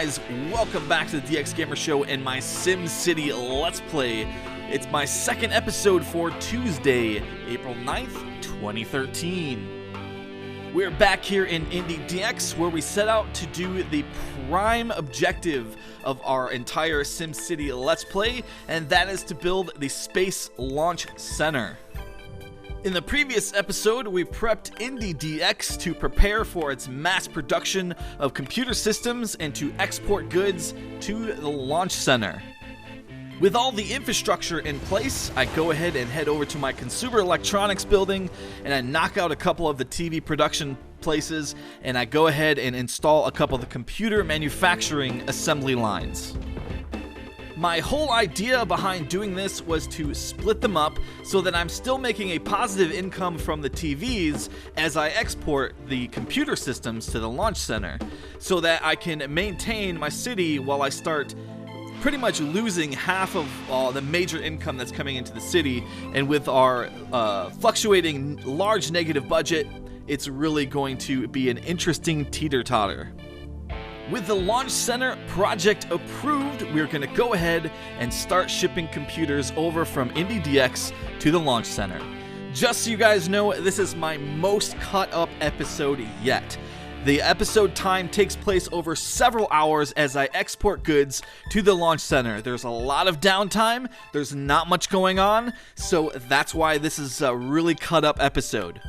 guys? Welcome back to the DX Gamer Show and my Simcity Let's Play. It's my second episode for Tuesday, April 9th, 2013. We're back here in ImportExport where we set out to do the prime objective of our entire Simcity Let's Play, and that is to build the Space Launch Center. In the previous episode, we prepped ImportExport to prepare for its mass production of computer systems and to export goods to the launch center. With all the infrastructure in place, I go ahead and head over to my consumer electronics building and I knock out a couple of the TV production places and I go ahead and install a couple of the computer manufacturing assembly lines. My whole idea behind doing this was to split them up so that I'm still making a positive income from the TVs as I export the computer systems to the launch center, so that I can maintain my city while I start pretty much losing half of the major income that's coming into the city. And with our fluctuating large negative budget, it's really going to be an interesting teeter-totter. With the launch center project approved, we're going to go ahead and start shipping computers over from ImportExport to the launch center. Just so you guys know, this is my most cut up episode yet. The episode time takes place over several hours as I export goods to the launch center. There's a lot of downtime, there's not much going on, so that's why this is a really cut up episode.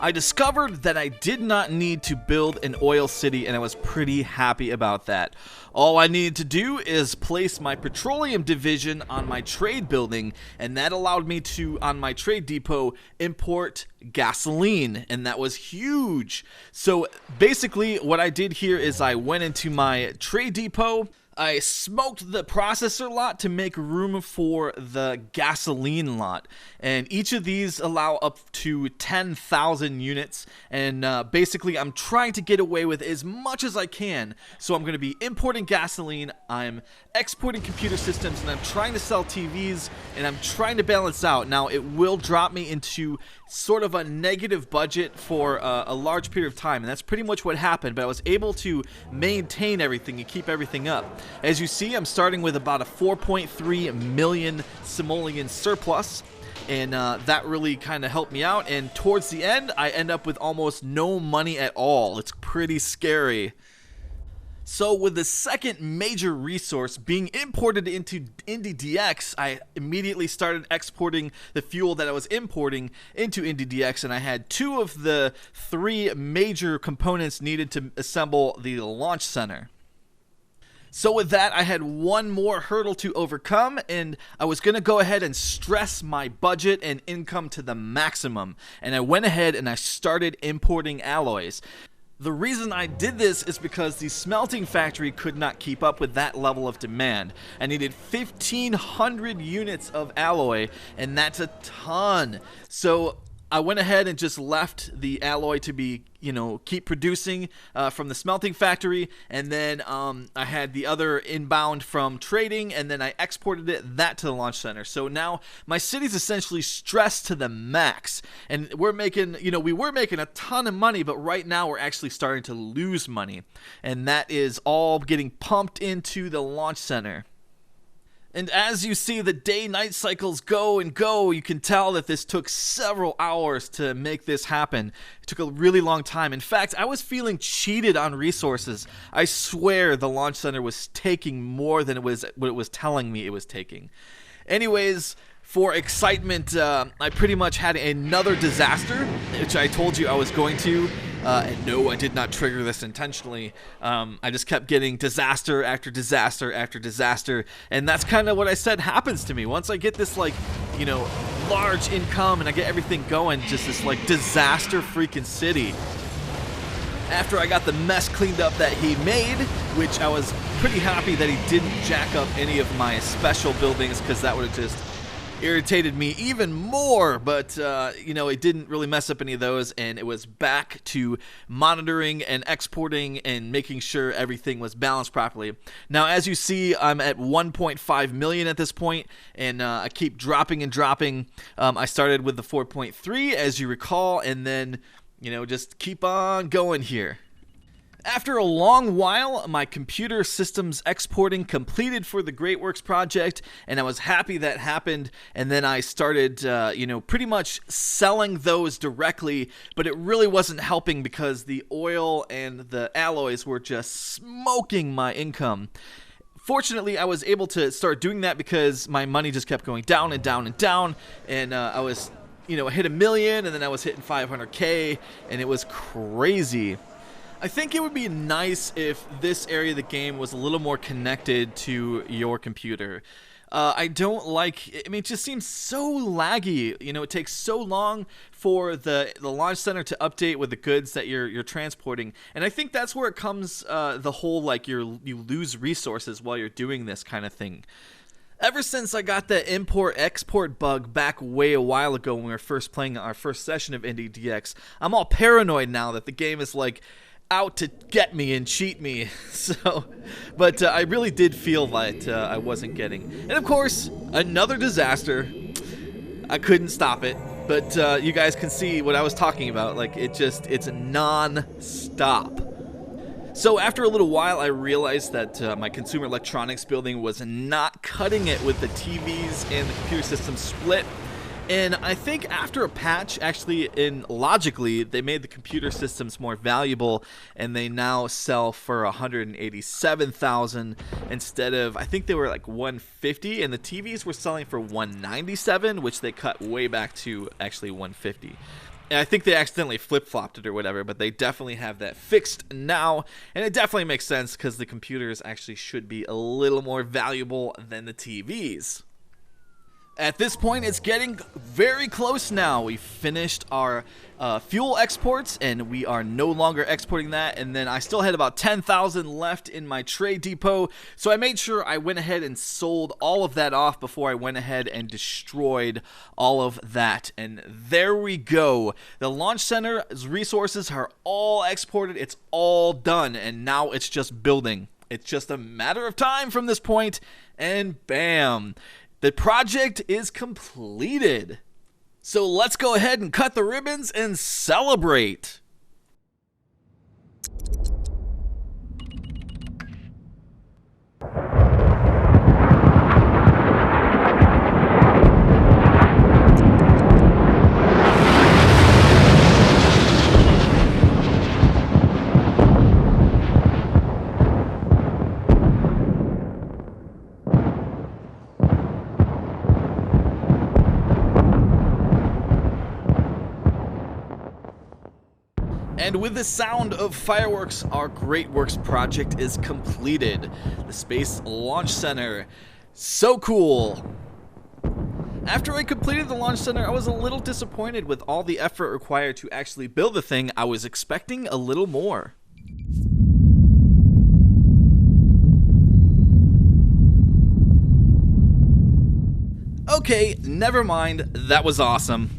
I discovered that I did not need to build an oil city, and I was pretty happy about that. All I needed to do is place my petroleum division on my trade building, and that allowed me to, on my trade depot, import gasoline, and that was huge. So basically what I did here is I went into my trade depot, I smoked the processor lot to make room for the gasoline lot, and each of these allow up to 10,000 units, and basically I'm trying to get away with as much as I can. So I'm going to be importing gasoline, I'm exporting computer systems, and I'm trying to sell TVs, and I'm trying to balance out. Now it will drop me into sort of a negative budget for a large period of time, and that's pretty much what happened, but I was able to maintain everything and keep everything up. As you see, I'm starting with about a 4.3 million simoleon surplus, and that really kind of helped me out, and towards the end I end up with almost no money at all. It's pretty scary. So with the second major resource being imported into ImportExport, I immediately started exporting the fuel that I was importing into ImportExport, and I had two of the three major components needed to assemble the launch center. So with that, I had one more hurdle to overcome, and I was going to go ahead and stress my budget and income to the maximum, and I went ahead and I started importing alloys. The reason I did this is because the smelting factory could not keep up with that level of demand. I needed 1,500 units of alloy, and that's a ton. So I went ahead and just left the alloy to be, keep producing from the smelting factory, and then I had the other inbound from trading, and then I exported that to the launch center. So now my city's essentially stressed to the max, and we're making, we were making a ton of money, but right now we're actually starting to lose money, and that is all getting pumped into the launch center. And as you see the day-night cycles go and go, you can tell that this took several hours to make this happen. It took a really long time. In fact, I was feeling cheated on resources. I swear the launch center was taking more than what it was telling me it was taking. Anyways, for excitement, I pretty much had another disaster, which I told you I was going to. And no, I did not trigger this intentionally. I just kept getting disaster after disaster after disaster, and that's kind of what I said happens to me. Once I get this, large income and I get everything going, just this, disaster freaking city. After I got the mess cleaned up that he made, which I was pretty happy that he didn't jack up any of my special buildings, because that would have just irritated me even more, but it didn't really mess up any of those, and it was back to monitoring and exporting and making sure everything was balanced properly. Now, as you see, I'm at 1.5 million at this point, and I keep dropping and dropping. I started with the 4.3, as you recall, and then just keep on going here. After a long while, my computer systems exporting completed for the Greatworks project, and I was happy that happened. And then I started, pretty much selling those directly, but it really wasn't helping because the oil and the alloys were just smoking my income. Fortunately, I was able to start doing that because my money just kept going down and down and down, and I was, I hit 1 million, and then I was hitting 500K, and it was crazy. I think it would be nice if this area of the game was a little more connected to your computer. I don't like, it just seems so laggy. It takes so long for the launch center to update with the goods that you're transporting. And I think that's where it comes, the whole, you lose resources while you're doing this kind of thing. Ever since I got the import-export bug back way a while ago when we were first playing our first session of ImportExport, I'm all paranoid now that the game is out to get me and cheat me. But I really did feel that I wasn't getting. And of course, another disaster. I couldn't stop it, but you guys can see what I was talking about. It's non-stop. So after a little while, I realized that my consumer electronics building was not cutting it with the TVs and the computer system split. And I think after a patch, logically, they made the computer systems more valuable, and they now sell for 187,000 instead of, I think they were 150, and the TVs were selling for 197, which they cut way back to actually 150. And I think they accidentally flip-flopped it or whatever, but they definitely have that fixed now, and it definitely makes sense because the computers actually should be a little more valuable than the TVs. At this point, it's getting very close now. We finished our fuel exports, and we are no longer exporting that. And then I still had about 10,000 left in my trade depot, so I made sure I went ahead and sold all of that off before I went ahead and destroyed all of that. And there we go. The launch center's resources are all exported. It's all done, and now it's just building. It's just a matter of time from this point, and bam. The project is completed. So let's go ahead and cut the ribbons and celebrate. And with the sound of fireworks, our Greatworks project is completed. The Space Launch Center. So cool. After I completed the launch center, I was a little disappointed with all the effort required to actually build the thing. I was expecting a little more. Okay, never mind. That was awesome.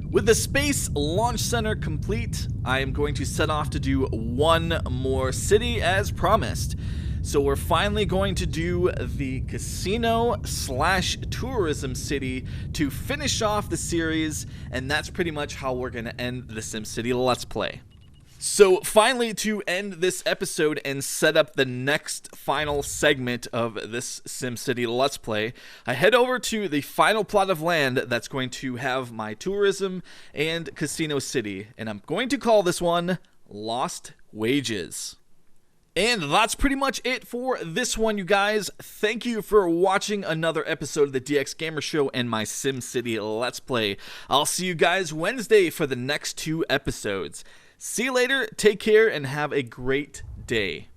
With the Space Launch Center complete, I am going to set off to do one more city as promised. So we're finally going to do the casino/tourism city to finish off the series, and that's pretty much how we're going to end the SimCity Let's Play. So finally, to end this episode and set up the next final segment of this SimCity Let's Play, I head over to the final plot of land that's going to have my tourism and casino city, and I'm going to call this one Lost Wages. And that's pretty much it for this one, you guys. Thank you for watching another episode of the DX Gamer Show and my SimCity Let's Play. I'll see you guys Wednesday for the next 2 episodes. See you later, take care, and have a great day.